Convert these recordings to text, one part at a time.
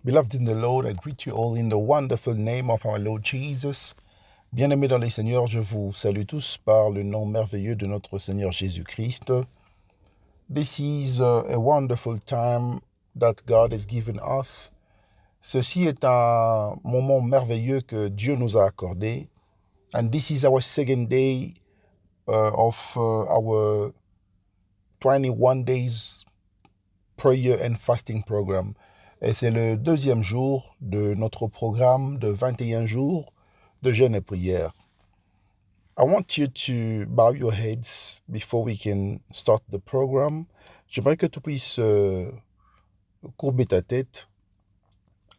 Beloved in the Lord, I greet you all in the wonderful name of our Lord Jesus. Bien-aimés dans les Seigneurs, je vous salue tous par le nom merveilleux de notre Seigneur Jésus-Christ. This is a wonderful time that God has given us. Ceci est un moment merveilleux que Dieu nous a accordé. And this is our second day of our 21 days prayer and fasting program. Et c'est le deuxième jour de notre programme de 21 jours de jeûne et prière. I want you to bow your heads before we can start the program. J'aimerais que tu puisses courber ta tête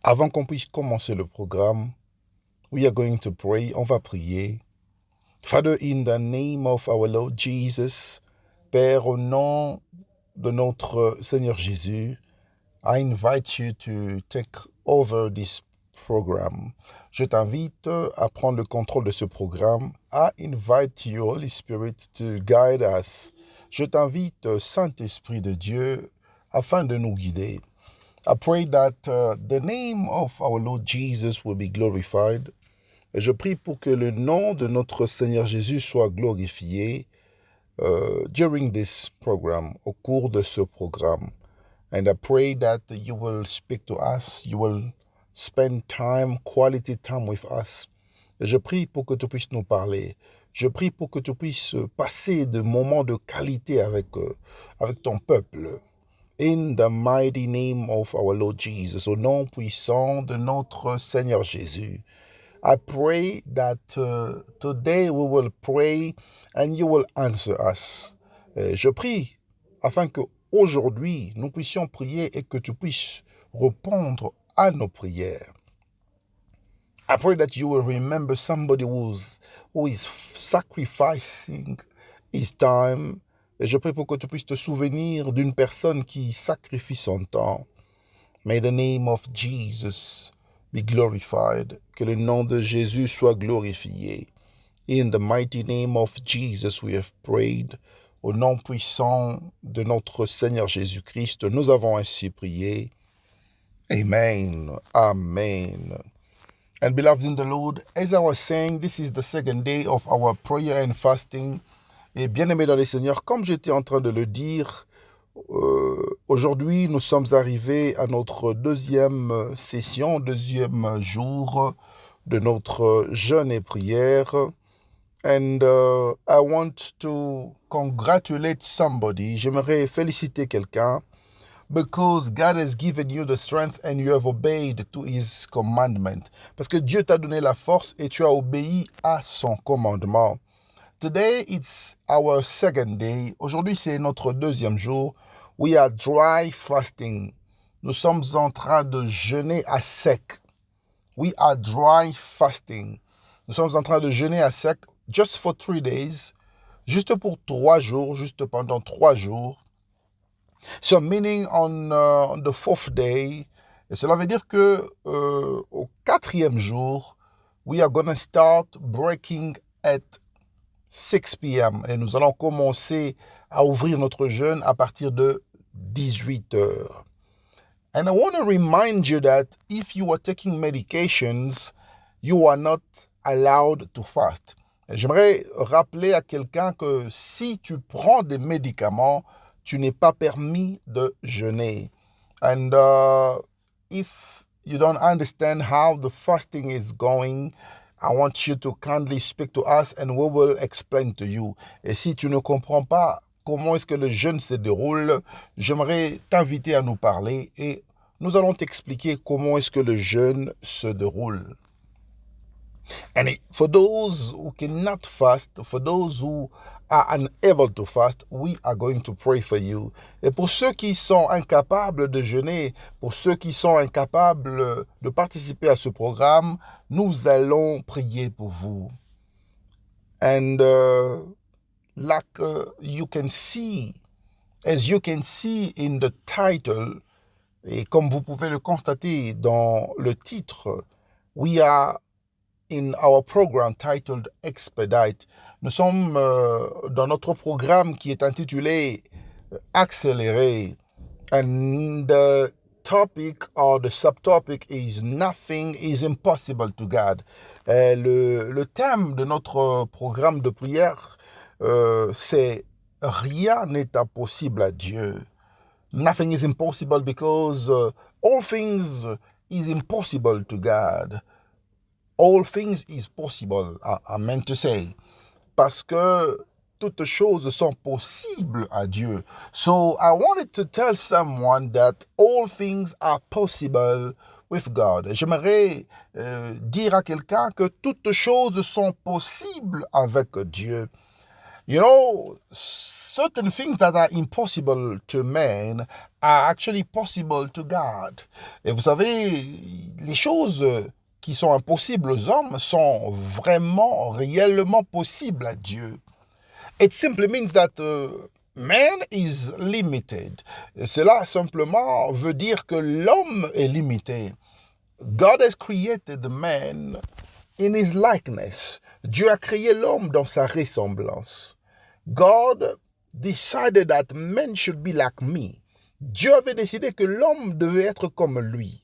avant qu'on puisse commencer le programme. We are going to pray. On va prier. Father, in the name of our Lord Jesus, Père, au nom de notre Seigneur Jésus, I invite you to take over this program. Je t'invite à prendre le contrôle de ce programme. I invite you, Holy Spirit, to guide us. Je t'invite, Saint-Esprit de Dieu, afin de nous guider. I pray that the name of our Lord Jesus will be glorified. Et je prie pour que le nom de notre Seigneur Jésus soit glorifié during this program, au cours de ce programme. And I pray that you will speak to us, you will spend time, quality time with us. Et je prie pour que tu puisses nous parler. Je prie pour que tu puisses passer de moments de qualité avec ton peuple. In the mighty name of our Lord Jesus, au nom puissant de notre Seigneur Jésus. I pray that today we will pray and you will answer us. Je prie afin que aujourd'hui nous puissions prier et que tu puisses répondre à nos prières. I pray that you will remember somebody who is sacrificing his time. Et je prie pour que tu puisses te souvenir d'une personne qui sacrifie son temps. May the name of Jesus be glorified. Que le nom de Jésus soit glorifié. In the mighty name of Jesus we have prayed. Au nom puissant de notre Seigneur Jésus-Christ, nous avons ainsi prié. Amen. Amen. And beloved in the Lord, as I was saying, this is the second day of our prayer and fasting. Et bien-aimés dans les Seigneurs, comme j'étais en train de le dire, aujourd'hui, nous sommes arrivés à notre deuxième session, deuxième jour de notre jeûne et prière. And I want to congratulate somebody. J'aimerais féliciter quelqu'un. Because God has given you the strength and you have obeyed to his commandment. Parce que Dieu t'a donné la force et tu as obéi à son commandement. Today it's our second day. Aujourd'hui c'est notre deuxième jour. We are dry fasting. Nous sommes en train de jeûner à sec. We are dry fasting. Nous sommes en train de jeûner à sec just for 3 days. Juste pour 3 jours, juste pendant 3 jours. So meaning on the fourth day, et cela veut dire que au quatrième jour, we are gonna start breaking at 6 p.m. Et nous allons commencer à ouvrir notre jeûne à partir de 18 heures. And I want to remind you that if you are taking medications, you are not allowed to fast. Et j'aimerais rappeler à quelqu'un que si tu prends des médicaments, tu n'es pas permis de jeûner. And if you don't understand how the fasting is going, I want you to kindly speak to us and we will explain to you. Et si tu ne comprends pas comment est-ce que le jeûne se déroule, j'aimerais t'inviter à nous parler et nous allons t'expliquer comment est-ce que le jeûne se déroule. And for those who cannot fast, for those who are unable to fast, we are going to pray for you. Et pour ceux qui sont incapables de jeûner, pour ceux qui sont incapables de participer à ce programme, nous allons prier pour vous. And you can see, as you can see in the title, et comme vous pouvez le constater dans le titre, we are in our program titled Expedite. Nous sommes dans notre programme qui est intitulé Accélérer. And the topic or the subtopic is Nothing is impossible to God. Le thème de notre programme de prière, c'est Rien n'est impossible à Dieu. Nothing is impossible because all things is impossible to God. All things is possible, I meant to say. Parce que toutes choses sont possibles à Dieu. So I wanted to tell someone that all things are possible with God. J'aimerais dire à quelqu'un que toutes choses sont possibles avec Dieu. You know, certain things that are impossible to man are actually possible to God. Et vous savez, les choses qui sont impossibles aux hommes sont vraiment, réellement possibles à Dieu. It simply means that man is limited. Cela simplement veut dire que l'homme est limité. God has created man in his likeness. Dieu a créé l'homme dans sa ressemblance. God decided that man should be like me. Dieu avait décidé que l'homme devait être comme lui.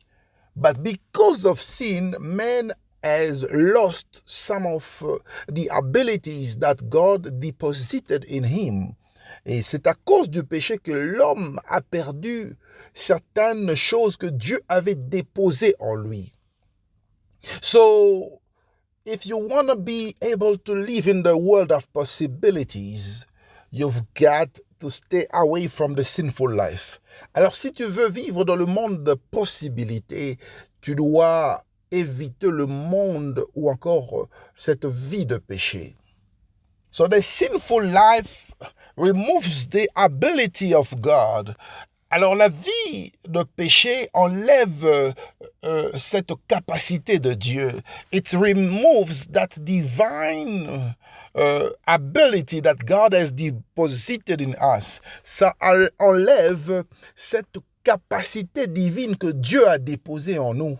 But because of sin, man has lost some of the abilities that God deposited in him. Et c'est à cause du péché que l'homme a perdu certaines choses que Dieu avait déposées en lui. So, if you want to be able to live in the world of possibilities, you've got to stay away from the sinful life. Alors, si tu veux vivre dans le monde de possibilités, tu dois éviter le monde ou encore cette vie de péché. So the sinful life removes the ability of God. Alors la vie de péché enlève cette capacité de Dieu. It removes that divine ability that God has deposited in us. Ça enlève cette capacité divine que Dieu a déposée en nous.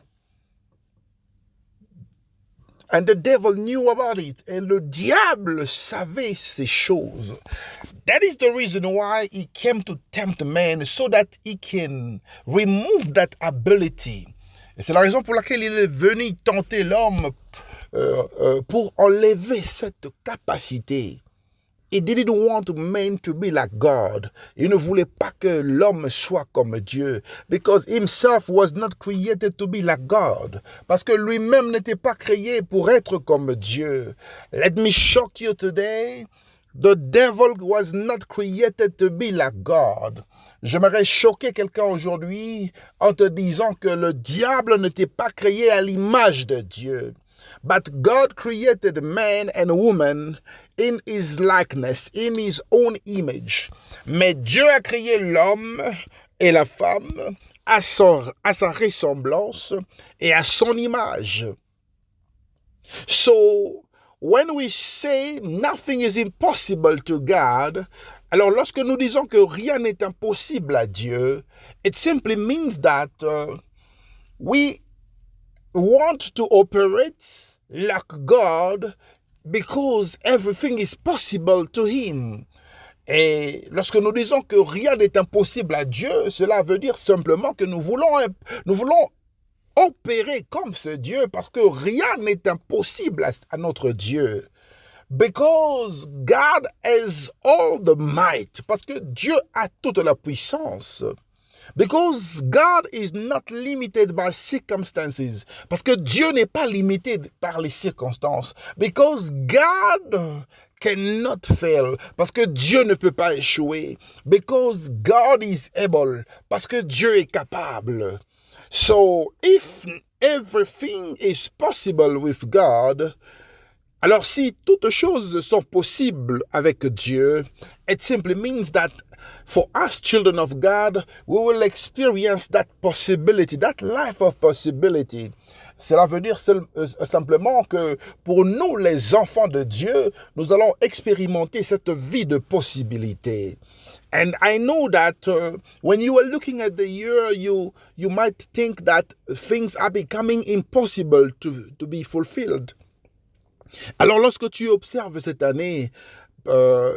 And the devil knew about it. Et le diable savait ces choses. That is the reason why he came to tempt man, so that he can remove that ability. Et c'est la raison pour laquelle il est venu tenter l'homme pour enlever cette capacité. He didn't want man to be like God. Il ne voulait pas que l'homme soit comme Dieu. Because himself was not created to be like God. Parce que lui-même n'était pas créé pour être comme Dieu. Let me shock you today. The devil was not created to be like God. J'aimerais choquer quelqu'un aujourd'hui en te disant que le diable n'était pas créé à l'image de Dieu. But God created man and woman in his likeness, in his own image. Mais Dieu a créé l'homme et la femme à sa ressemblance et à son image. So, when we say nothing is impossible to God, alors lorsque nous disons que rien n'est impossible à Dieu, it simply means that we want to operate like God because everything is possible to him. Et lorsque nous disons que rien n'est impossible à Dieu, cela veut dire simplement que nous voulons opérer comme ce Dieu parce que rien n'est impossible à notre Dieu. Because God has all the might. Parce que Dieu a toute la puissance. Because God is not limited by circumstances. Parce que Dieu n'est pas limité par les circonstances. Because God cannot fail. Parce que Dieu ne peut pas échouer. Because God is able. Parce que Dieu est capable. So, if everything is possible with God, alors si toutes choses sont possibles avec Dieu, it simply means that for us children of God, we will experience that possibility, that life of possibility. Cela veut dire simplement que pour nous, les enfants de Dieu, nous allons expérimenter cette vie de possibilité. And I know that when you are looking at the year, you might think that things are becoming impossible to be fulfilled. Alors lorsque tu observes cette année,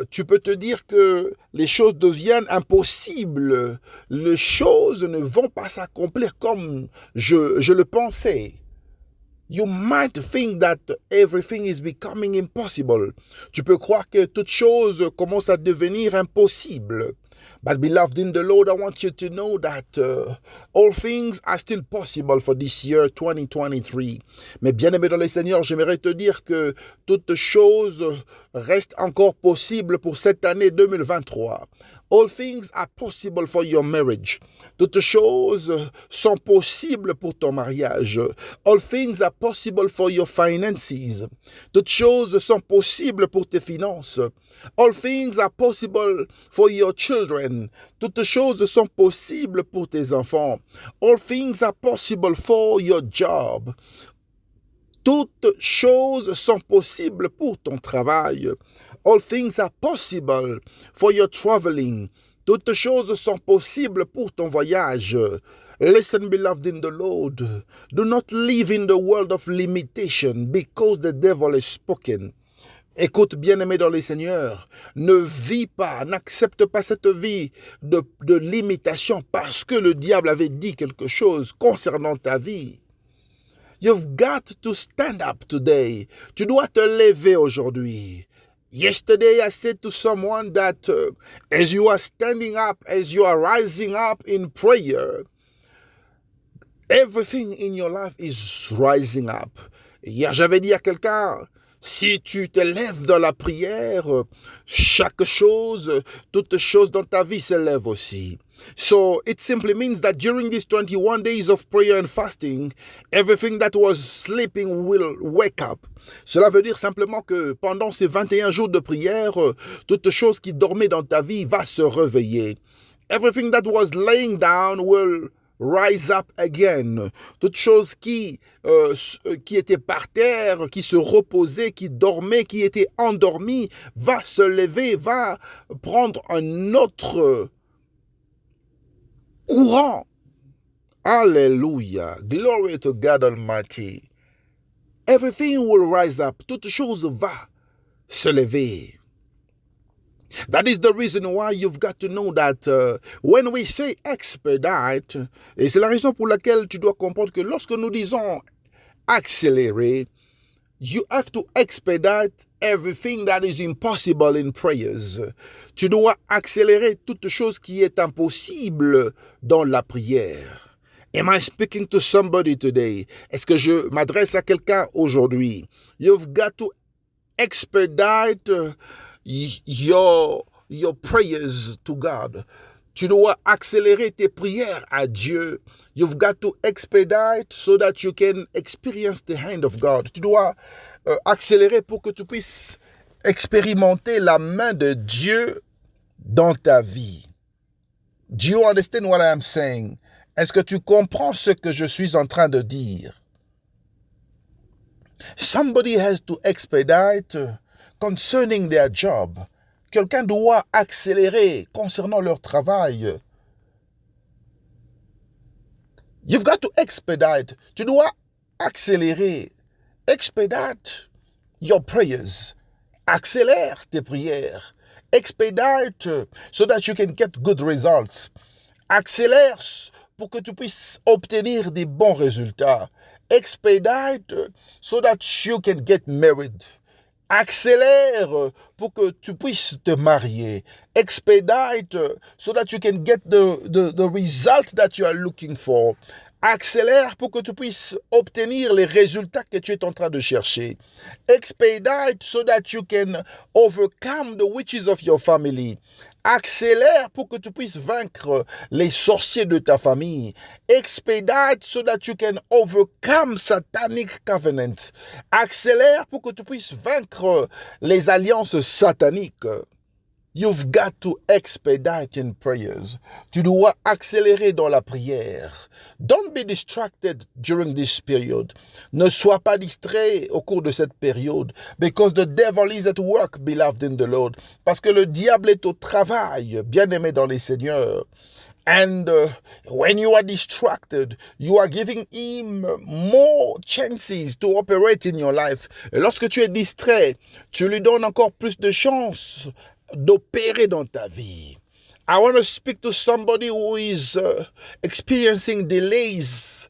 tu peux te dire que les choses deviennent impossibles. Les choses ne vont pas s'accomplir comme je le pensais. You might think that everything is becoming impossible. Tu peux croire que toute chose commence à devenir impossible. But beloved in the Lord, I want you to know that all things are still possible for this year 2023. Mais bien-aimé dans le Seigneur, j'aimerais te dire que toute chose reste encore possible pour cette année 2023. All things are possible for your marriage. Toutes choses sont possibles pour ton mariage. All things are possible for your finances. Toutes choses sont possibles pour tes finances. All things are possible for your children. Toutes choses sont possibles pour tes enfants. All things are possible for your job. Toutes choses sont possibles pour ton travail. All things are possible for your traveling. Toutes choses sont possibles pour ton voyage. Listen, beloved in the Lord. Do not live in the world of limitation because the devil is spoken. Écoute, bien-aimé dans le Seigneur, ne vis pas, n'accepte pas cette vie de limitation parce que le diable avait dit quelque chose concernant ta vie. You've got to stand up today. Tu dois te lever aujourd'hui. Yesterday, I said to someone that as you are standing up, as you are rising up in prayer, everything in your life is rising up. Hier, j'avais dit à quelqu'un, si tu te lèves dans la prière, chaque chose, toute chose dans ta vie se lève aussi. So it simply means that during these 21 days of prayer and fasting, everything that was sleeping will wake up. Cela veut dire simplement que pendant ces 21 jours de prière, toute chose qui dormait dans ta vie va se réveiller. Everything that was laying down will rise up again. Toute chose qui était par terre, qui se reposait, qui dormait, qui était endormie, va se lever, va prendre un autre courant. Alléluia. Glory to God Almighty. Everything will rise up. Toute chose va se lever. That is the reason why you've got to know that when we say expedite, et c'est la raison pour laquelle tu dois comprendre que lorsque nous disons accélérer, you have to expedite everything that is impossible in prayers. Tu dois accélérer toute chose qui est impossible dans la prière. Am I speaking to somebody today? Est-ce que je m'adresse à quelqu'un aujourd'hui? You've got to expedite your prayers to God. Tu dois accélérer tes prières à Dieu. You've got to expedite so that you can experience the hand of God. Tu dois accélérer pour que tu puisses expérimenter la main de Dieu dans ta vie. Do you understand what I am saying? Est-ce que tu comprends ce que je suis en train de dire? Somebody has to expedite concerning their job. Quelqu'un doit accélérer concernant leur travail. You've got to expedite. Tu dois accélérer. Expedite your prayers. Accélère tes prières. Expedite so that you can get good results. Accélère pour que tu puisses obtenir des bons résultats. Expedite so that you can get married. Accélère pour que tu puisses te marier. Expedite so that you can get the result that you are looking for. Accélère pour que tu puisses obtenir les résultats que tu es en train de chercher. Expedite so that you can overcome the witches of your family. Accélère pour que tu puisses vaincre les sorciers de ta famille. Expedite so that you can overcome satanic covenants. Accélère pour que tu puisses vaincre les alliances sataniques. You've got to expedite in prayers. Tu dois accélérer dans la prière. Don't be distracted during this period. Ne sois pas distrait au cours de cette période. Because the devil is at work, beloved in the Lord. Parce que le diable est au travail, bien-aimé dans les seigneurs. And when you are distracted, you are giving him more chances to operate in your life. Et lorsque tu es distrait, tu lui donnes encore plus de chances d'opérer dans ta vie. I want to speak to somebody who is experiencing delays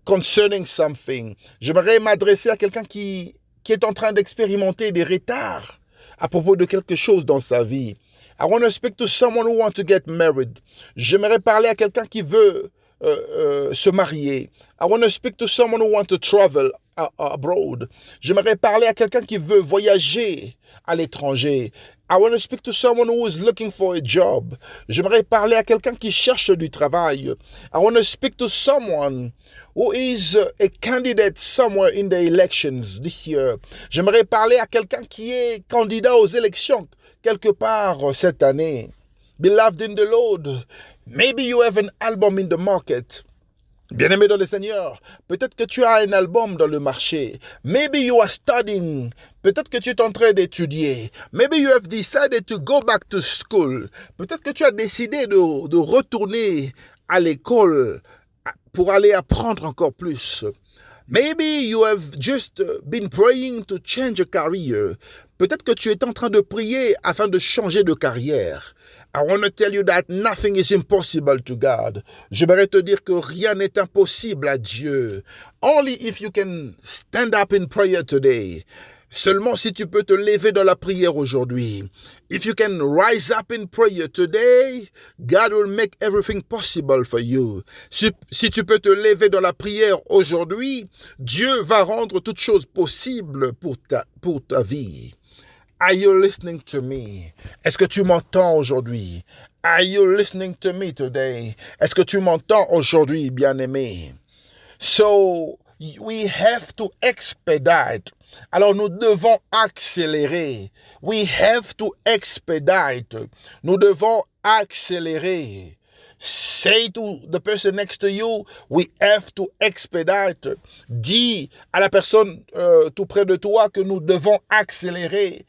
concerning something. J'aimerais m'adresser à quelqu'un qui est en train d'expérimenter des retards à propos de quelque chose dans sa vie. I want to speak to someone who wants to get married. J'aimerais parler à quelqu'un qui veut se marier. I want to speak to someone who wants to travel abroad. J'aimerais parler à quelqu'un qui veut voyager à l'étranger. I want to speak to someone who is looking for a job. J'aimerais parler à quelqu'un qui cherche du travail. I want to speak to someone who is a candidate somewhere in the elections this year. J'aimerais parler à quelqu'un qui est candidat aux élections quelque part cette année. Beloved in the Lord, maybe you have an album in the market. Bien-aimé dans le Seigneur, peut-être que tu as un album dans le marché. Maybe you are studying. Peut-être que tu es en train d'étudier. Maybe you have decided to go back to school. Peut-être que tu as décidé de retourner à l'école pour aller apprendre encore plus. Maybe you have just been praying to change a career. Peut-être que tu es en train de prier afin de changer de carrière. I want to tell you that nothing is impossible to God. J'aimerais te dire que rien n'est impossible à Dieu. Only if you can stand up in prayer today. Seulement si tu peux te lever dans la prière aujourd'hui. If you can rise up in prayer today, God will make everything possible for you. Si tu peux te lever dans la prière aujourd'hui, Dieu va rendre toutes choses possibles pour ta vie. Are you listening to me? Est-ce que tu m'entends aujourd'hui? Are you listening to me today? Est-ce que tu m'entends aujourd'hui, bien-aimé? So, we have to expedite. Alors, nous devons accélérer. We have to expedite. Nous devons accélérer. Say to the person next to you, we have to expedite. Dis à la personne tout près de toi que nous devons accélérer.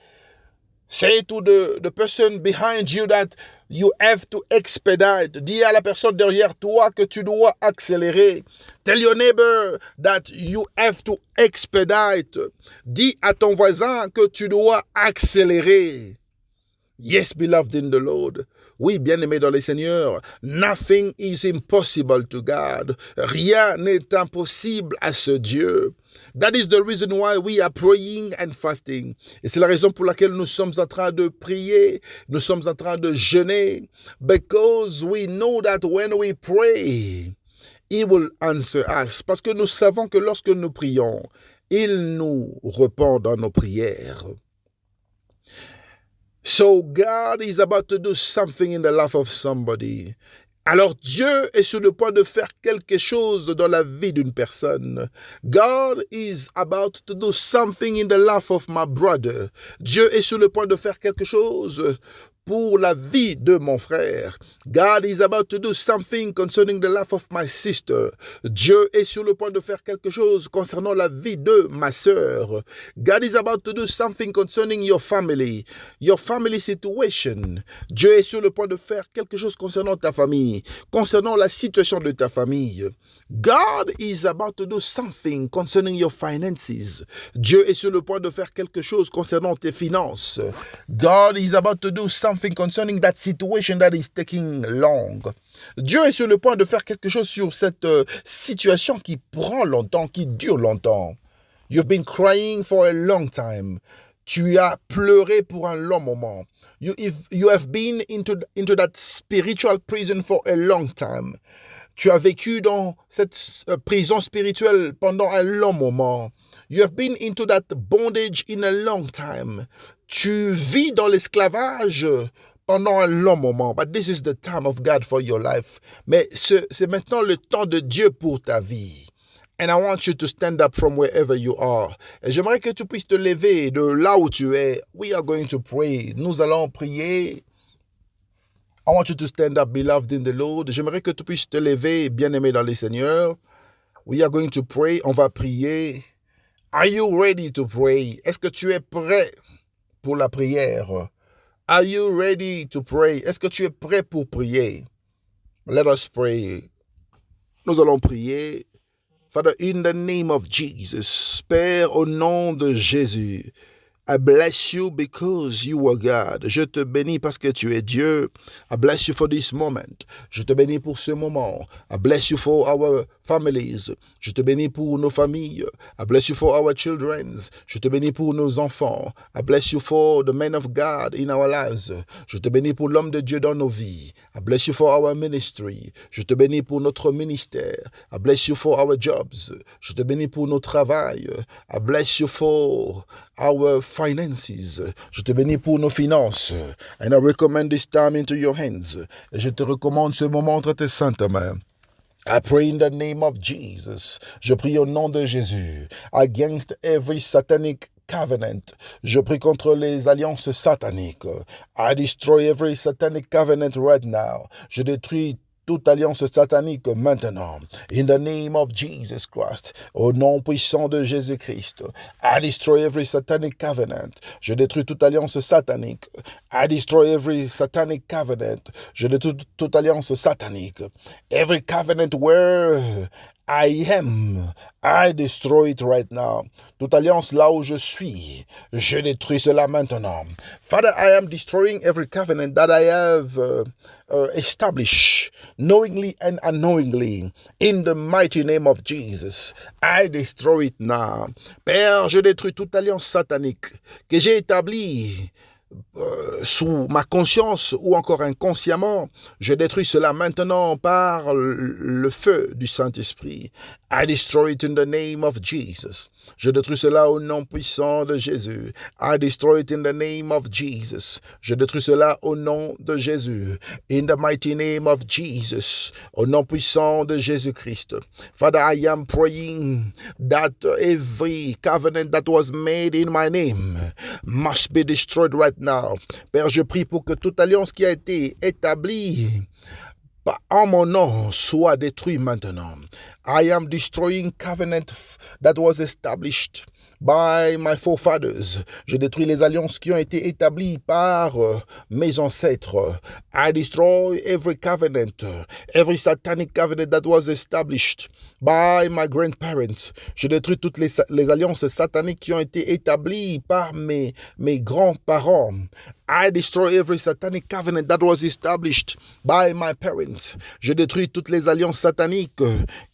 Say to the person behind you that you have to expedite. Dis à la personne derrière toi que tu dois accélérer. Tell your neighbor that you have to expedite. Dis à ton voisin que tu dois accélérer. Yes, beloved in the Lord. Oui, bien-aimé dans le Seigneur. Nothing is impossible to God. Rien n'est impossible à ce Dieu. That is the reason why we are praying and fasting. Et c'est la raison pour laquelle nous sommes en train de prier, nous sommes en train de jeûner. Because we know that when we pray, He will answer us. Parce que nous savons que lorsque nous prions, il nous répond dans nos prières. So God is about to do something in the life of somebody. Alors Dieu est sur le point de faire quelque chose dans la vie d'une personne. God is about to do something in the life of my brother. Dieu est sur le point de faire quelque chose pour la vie de mon frère. God is about to do something concerning the life of my sister. Dieu est sur le point de faire quelque chose concernant la vie de ma sœur. God is about to do something concerning your family situation. Dieu est sur le point de faire quelque chose concernant ta famille, concernant la situation de ta famille. God is about to do something concerning your finances. Dieu est sur le point de faire quelque chose concernant tes finances. God is about to do something concerning that situation that is taking long. Dieu est sur le point de faire quelque chose sur cette situation qui prend longtemps, qui dure longtemps. You've been crying for a long time. Tu as pleuré pour un long moment. You have been into that spiritual prison for a long time. Tu as vécu dans cette prison spirituelle pendant un long moment. You have been into that bondage in a long time. Tu vis dans l'esclavage pendant un long moment. But this is the time of God for your life. Mais c'est maintenant le temps de Dieu pour ta vie. And I want you to stand up from wherever you are. Et j'aimerais que tu puisses te lever de là où tu es. We are going to pray. Nous allons prier. I want you to stand up, beloved in the Lord. J'aimerais que tu puisses te lever, bien-aimé dans le Seigneur. We are going to pray. On va prier. Are you ready to pray? Est-ce que tu es prêt pour la prière? Are you ready to pray? Est-ce que tu es prêt pour prier? Let us pray. Nous allons prier. Father, in the name of Jesus, Père, au nom de Jésus, I bless you because you are God. Je te bénis parce que tu es Dieu. I bless you for this moment. Je te bénis pour ce moment. I bless you for our families. Je te bénis pour nos familles. I bless you for our children. Je te bénis pour nos enfants. I bless you for the men of God in our lives. Je te bénis pour l'homme de Dieu dans nos vies. I bless you for our ministry. Je te bénis pour notre ministère. I bless you for our jobs. Je te bénis pour nos travail. I bless you for our finances. Je te bénis pour nos finances. And I recommend this time into your hands. Et je te recommande ce moment entre tes saintes mains. I pray in the name of Jesus. Je prie au nom de Jésus. Against every satanic covenant. Je prie contre les alliances sataniques. I destroy every satanic covenant right now. Je détruis toute alliance satanique maintenant. In the name of Jesus Christ. Au nom puissant de Jésus-Christ. I destroy every satanic covenant. Je détruis toute alliance satanique. I destroy every satanic covenant. Je détruis toute alliance satanique. Every covenant where I am, I destroy it right now. Toute alliance là où je suis, je détruis cela maintenant. Father, I am destroying every covenant that I have established, knowingly and unknowingly, in the mighty name of Jesus. I destroy it now. Père, je détruis toute alliance satanique que j'ai établie sous ma conscience ou encore inconsciemment, je détruis cela maintenant par le feu du Saint-Esprit. I destroy it in the name of Jesus. Je détruis cela au nom puissant de Jésus. I destroy it in the name of Jesus. Je détruis cela au nom de Jésus. In the mighty name of Jesus. Au nom puissant de Jésus-Christ. Father, I am praying that every covenant that was made in my name must be destroyed right now. Père, je prie pour que toute alliance qui a été établie en mon nom soit détruite maintenant. I am destroying covenant that was established by my forefathers. Je détruis les alliances qui ont été établies par mes ancêtres. I destroy every covenant, every satanic covenant that was established by my grandparents. Je détruis toutes les alliances sataniques qui ont été établies par mes grands-parents. I destroy every satanic covenant that was established by my parents. Je détruis toutes les alliances sataniques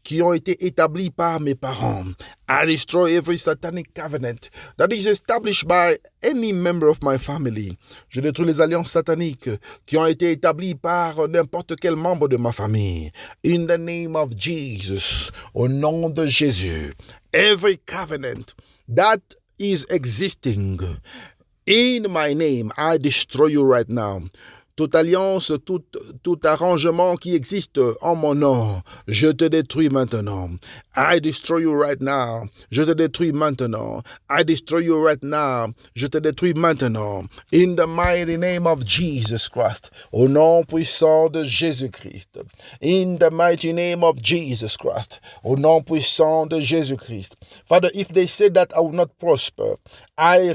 qui ont été établies par mes parents. I destroy every satanic covenant that is established by any member of my family. Je détruis les alliances sataniques qui ont été établies par n'importe quel membre de ma famille. In the name of Jesus, au nom de Jésus, every covenant that is existing in my name, I destroy you right now. Toute alliance, tout arrangement qui existe en mon nom, je te détruis maintenant. I destroy you right now. Je te détruis maintenant. I destroy you right now. Je te détruis maintenant. In the mighty name of Jesus Christ. Au nom puissant de Jésus-Christ. In the mighty name of Jesus Christ. Au nom puissant de Jésus-Christ. Father, if they say that I will not prosper, I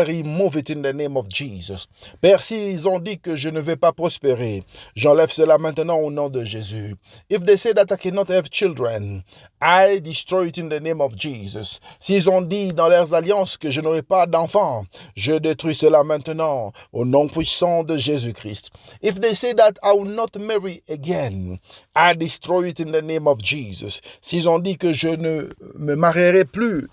remove it in the name of Jesus. Père, s'ils ont dit que je ne vais pas prospérer, j'enlève cela maintenant au nom de Jésus. If they say that I cannot have children, I destroy it in the name of Jesus. S'ils ont dit dans leurs alliances que je n'aurai pas d'enfants, je détruis cela maintenant au nom puissant de Jésus-Christ. If they say that I will not marry again, I destroy it in the name of Jesus. S'ils ont dit que je ne me marierai plus,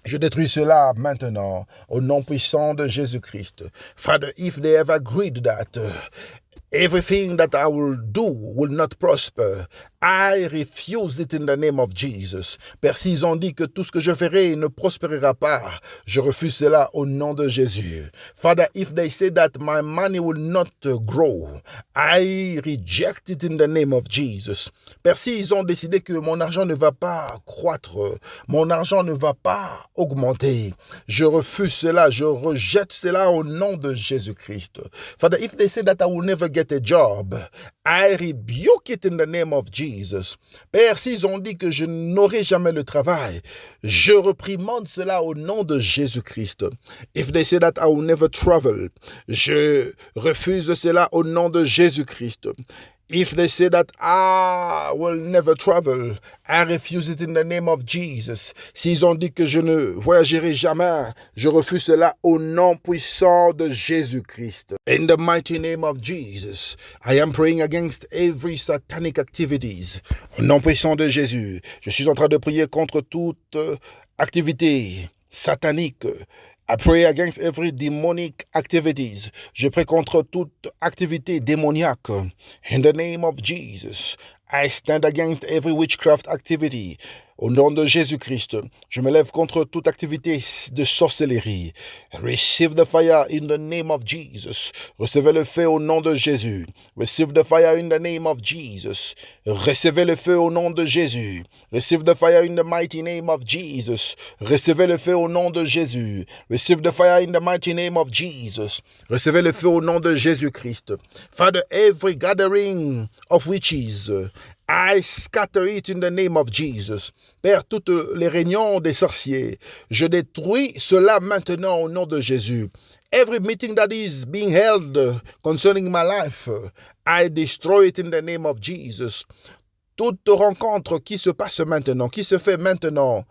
je détruis cela maintenant au nom puissant de Jésus-Christ. Father, if they have agreed that everything that I will do will not prosper, I refuse it in the name of Jesus. Père, s'ils ont dit que tout ce que je ferai ne prospérera pas, je refuse cela au nom de Jésus. Father, if they say that my money will not grow, I reject it in the name of Jesus. Père, s'ils ont décidé que mon argent ne va pas croître, mon argent ne va pas augmenter, je refuse cela, je rejette cela au nom de Jésus-Christ. Father, if they say that I will never get a job, I rebuke it in the name of Jesus. Père, s'ils ont dit que je n'aurai jamais le travail, je reprimande cela au nom de Jésus-Christ. If they say that I will never travel, je refuse cela au nom de Jésus-Christ. If they say that I will never travel, I refuse it in the name of Jesus. S'ils ont dit que je ne voyagerai jamais, je refuse cela au nom puissant de Jésus-Christ. In the mighty name of Jesus, I am praying against every satanic activities. Au nom puissant de Jésus, je suis en train de prier contre toute activité satanique. I pray against every demonic activities. Je prie contre toute activité démoniaque. In the name of Jesus, I stand against every witchcraft activity. Au nom de Jésus-Christ, je me lève contre toute activité de sorcellerie. Receive the fire in the name of Jesus. Recevez le feu au nom de Jésus. Receive the fire in the name of Jesus. Recevez le feu au nom de Jésus. Receive the fire in the mighty name of Jesus. Recevez le feu au nom de Jésus. Receive the fire in the mighty name of Jesus. Recevez le feu au nom de Jésus-Christ. Father, every gathering of witches, I scatter it in the name of Jesus. Père, toutes les réunions des sorciers, je détruis cela maintenant au nom de Jésus. Every meeting that is being held concerning my life, I destroy it in the name of Jesus. Toute rencontre qui se passe maintenant, qui se fait maintenant,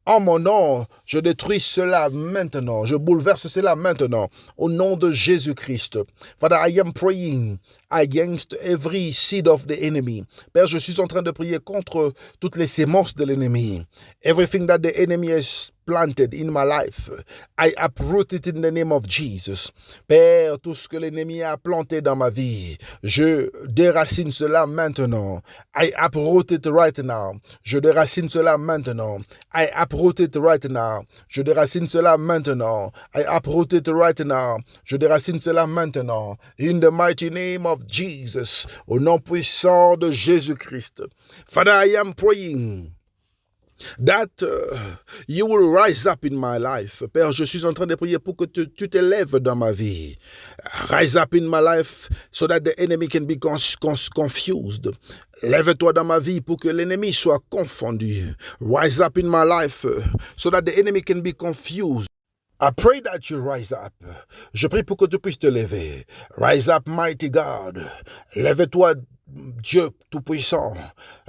en mon nom, je détruis cela maintenant. Je bouleverse cela maintenant. Au nom de Jésus-Christ. Father, I am praying against every seed of the enemy. Père, je suis en train de prier contre toutes les semences de l'ennemi. Everything that the enemy has planted in my life, I uproot it in the name of Jesus. Père, tout ce que l'ennemi a planté dans ma vie, je déracine cela maintenant. I uproot it right now. Je déracine cela maintenant. I uproot it right now. Je déracine cela maintenant. I uproot it right now. Je déracine cela maintenant. In the mighty name of Jesus. Au nom puissant de Jésus-Christ. Father, I am praying that you will rise up in my life. Père, je suis en train de prier pour que tu t'élèves dans ma vie. Rise up in my life so that the enemy can be confused. Lève-toi dans ma vie pour que l'ennemi soit confondu. Rise up in my life so that the enemy can be confused. I pray that you rise up. Je prie pour que tu puisses te lever. Rise up, mighty God. Lève-toi, Dieu Tout-Puissant.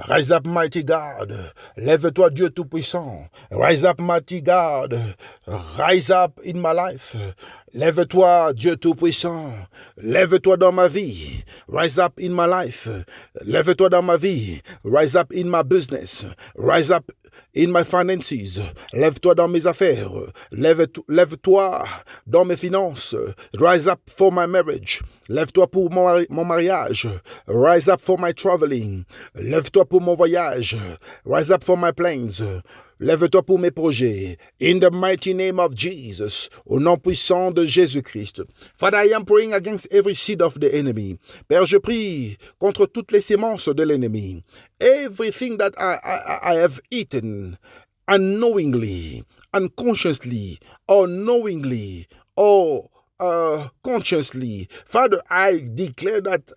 Rise up, mighty God. Lève-toi, Dieu Tout-Puissant. Rise up, mighty God. Rise up in my life. Lève-toi, Dieu Tout-Puissant. Lève-toi dans ma vie. Rise up in my life. Lève-toi dans ma vie. Rise up in my business. Rise up in my finances. Lève-toi dans mes affaires. Lève-toi dans mes finances. Rise up for my marriage. Lève-toi pour mon mariage. Rise up for my traveling. Lève-toi pour mon voyage. Rise up for my plans. Lève-toi pour mes projets. In the mighty name of Jesus. Au nom puissant de Jésus-Christ. Father, I am praying against every seed of the enemy. Père, je prie contre toutes les semences de l'ennemi. Everything that I have eaten unknowingly, unconsciously, or knowingly, or consciously. Father, I declare that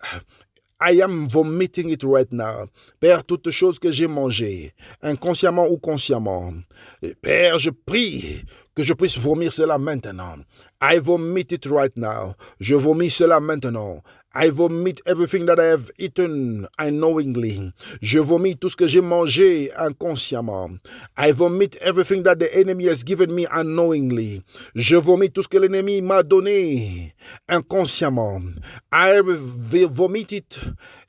I am vomiting it right now. Père, toutes choses que j'ai mangées, inconsciemment ou consciemment. Père, je prie que je puisse vomir cela maintenant. I vomit it right now. Je vomis cela maintenant. I vomit everything that I have eaten unknowingly. Je vomis tout ce que j'ai mangé inconsciemment. I vomit everything that the enemy has given me unknowingly. Je vomis tout ce que l'ennemi m'a donné inconsciemment. I vomit it,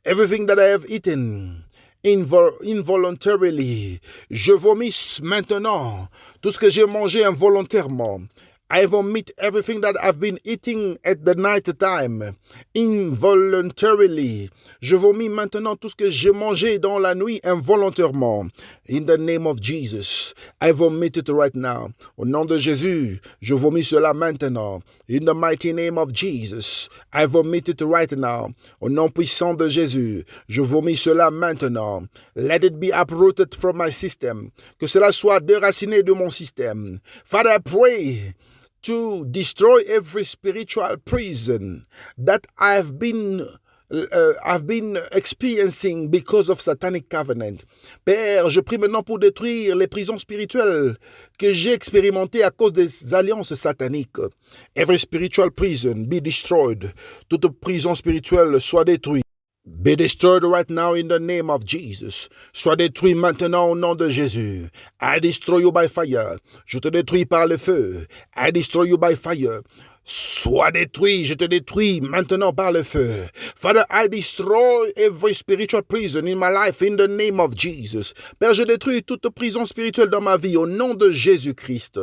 everything that I have eaten involuntarily. Je vomis maintenant tout ce que j'ai mangé involontairement. I vomit everything that I've been eating at the night time, involuntarily. Je vomis maintenant tout ce que j'ai mangé dans la nuit involontairement. In the name of Jesus, I vomit it right now. Au nom de Jésus, je vomis cela maintenant. In the mighty name of Jesus, I vomit it right now. Au nom puissant de Jésus, je vomis cela maintenant. Let it be uprooted from my system. Que cela soit déraciné de mon système. Father, I pray to destroy every spiritual prison that I've been experiencing because of satanic covenant. Père, je prie maintenant pour détruire les prisons spirituelles que j'ai expérimentées à cause des alliances sataniques. Every spiritual prison be destroyed. Toute prison spirituelle soit détruite. Be destroyed right now in the name of Jesus. Sois détruit maintenant au nom de Jésus. I destroy you by fire. Je te détruis par le feu. I destroy you by fire. Sois détruit, je te détruis maintenant par le feu. Father, I destroy every spiritual prison in my life in the name of Jesus. Père, je détruis toute prison spirituelle dans ma vie au nom de Jésus-Christ.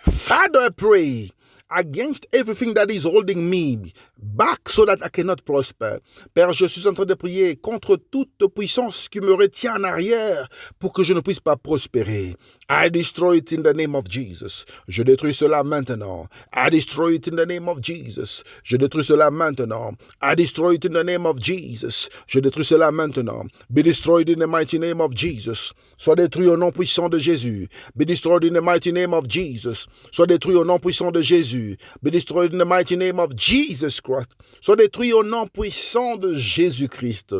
Father, I pray against everything that is holding me back so that I cannot prosper. Père, je suis en train de prier contre toute puissance qui me retient en arrière pour que je ne puisse pas prospérer. I destroy it in the name of Jesus. Je détruis cela maintenant. I destroy it in the name of Jesus. Je détruis cela maintenant. I destroy it in the name of Jesus. Je détruis cela maintenant. Be destroyed in the mighty name of Jesus. Sois détruit au nom puissant de Jésus. Be destroyed in the mighty name of Jesus. Sois détruit au nom puissant de Jésus. Be destroyed in the mighty name of Jesus Christ. Sois détruit au nom puissant de Jésus-Christ.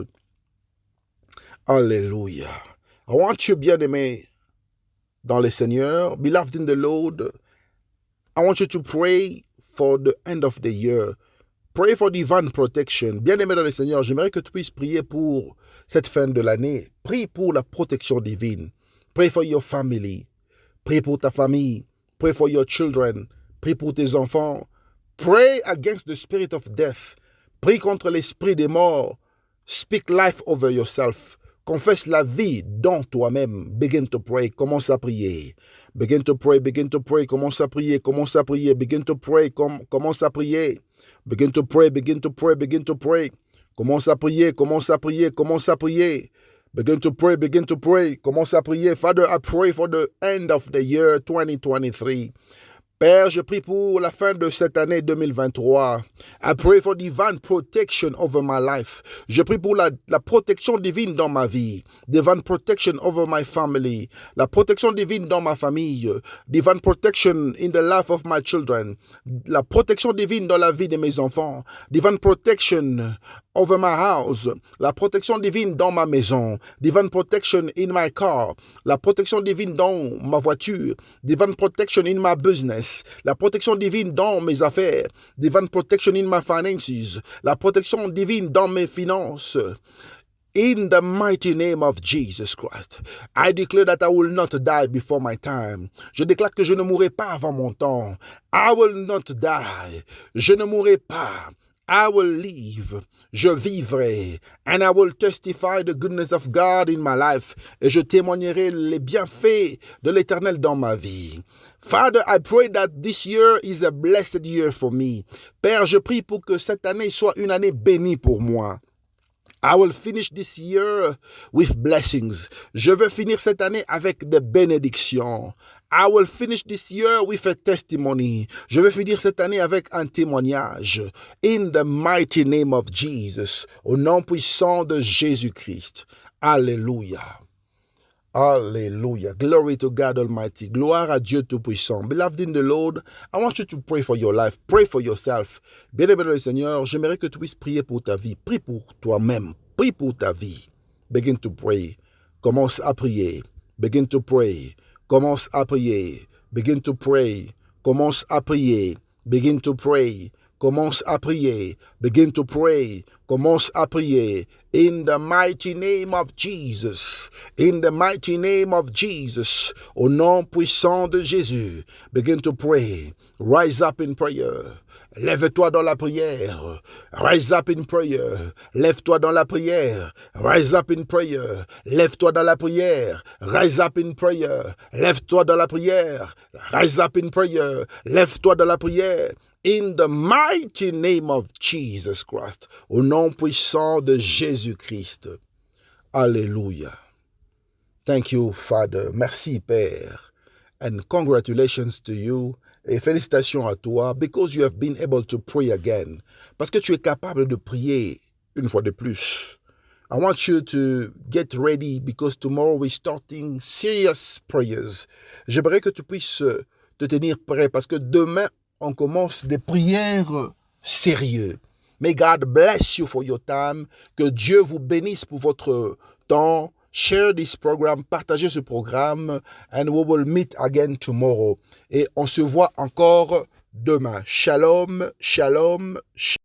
Alléluia. I want you, bien-aimé dans le Seigneur, beloved in the Lord, I want you to pray for the end of the year. Pray for divine protection. Bien-aimé dans le Seigneur, j'aimerais que tu puisses prier pour cette fin de l'année. Prie pour la protection divine. Pray for your family. Prie pour ta famille. Pray for your children. Prie pour tes enfants. Pray against the spirit of death. Prie contre l'esprit des morts. Speak life over yourself. Confesse la vie dans toi-même. Begin to pray. Commence à prier. Begin to pray. Begin to pray. Commence à prier. Commence à prier. Begin to pray. Commence à prier. Begin to pray. Begin to pray. Begin to pray. Commence à prier. Commence à prier. Commence à prier. Begin to pray. Begin to pray. Commence à prier. Father, I pray for the end of the year 2023. Père, je prie pour la fin de cette année 2023. I pray for divine protection over my life. Je prie pour la protection divine dans ma vie. Divine protection over my family. La protection divine dans ma famille. Divine protection in the life of my children. La protection divine dans la vie de mes enfants. Divine protection over my house. La protection divine dans ma maison. Divine protection in my car. La protection divine dans ma voiture. Divine protection in my business. La protection divine dans mes affaires. Divine protection in my finances. La protection divine dans mes finances. In the mighty name of Jesus Christ, I declare that I will not die before my time. Je déclare que je ne mourrai pas avant mon temps. I will not die. Je ne mourrai pas. I will live, je vivrai, and I will testify the goodness of God in my life, et je témoignerai les bienfaits de l'Éternel dans ma vie. Father, I pray that this year is a blessed year for me. Père, je prie pour que cette année soit une année bénie pour moi. I will finish this year with blessings. Je veux finir cette année avec des bénédictions. I will finish this year with a testimony. Je vais finir cette année avec un témoignage. In the mighty name of Jesus. Au nom puissant de Jésus-Christ. Alléluia. Hallelujah. Glory to God Almighty. Gloire à Dieu Tout-Puissant. Beloved in the Lord, I want you to pray for your life. Pray for yourself. Bien-aimé dans le Seigneur, j'aimerais que tu puisses prier pour ta vie. Prie pour toi-même. Prie pour ta vie. Begin to pray. Commence à prier. Begin to pray. Commence à prier. Begin to pray. Commence à prier. Begin to pray. Commence à prier. Begin to pray. Commence à prier. In the mighty name of Jesus. In the mighty name of Jesus. Au nom puissant de Jésus. Begin to pray. Rise up in prayer. Lève-toi dans la prière. Rise up in prayer. Lève-toi dans la prière. Rise up in prayer. Lève-toi dans la prière. Rise up in prayer. Lève-toi dans la prière. Rise up in prayer. Lève-toi dans la prière. In the mighty name of Jesus Christ. Au nom puissant de Jésus-Christ. Alléluia. Thank you, Father. Merci, Père. And congratulations to you. Et félicitations à toi, because you have been able to pray again. Parce que tu es capable de prier une fois de plus. I want you to get ready, because tomorrow we're starting serious prayers. J'aimerais que tu puisses te tenir prêt, parce que demain, on commence des prières sérieuses. May God bless you for your time. Que Dieu vous bénisse pour votre temps. Share this program, partagez ce programme, and we will meet again tomorrow. Et on se voit encore demain. Shalom, shalom, shalom.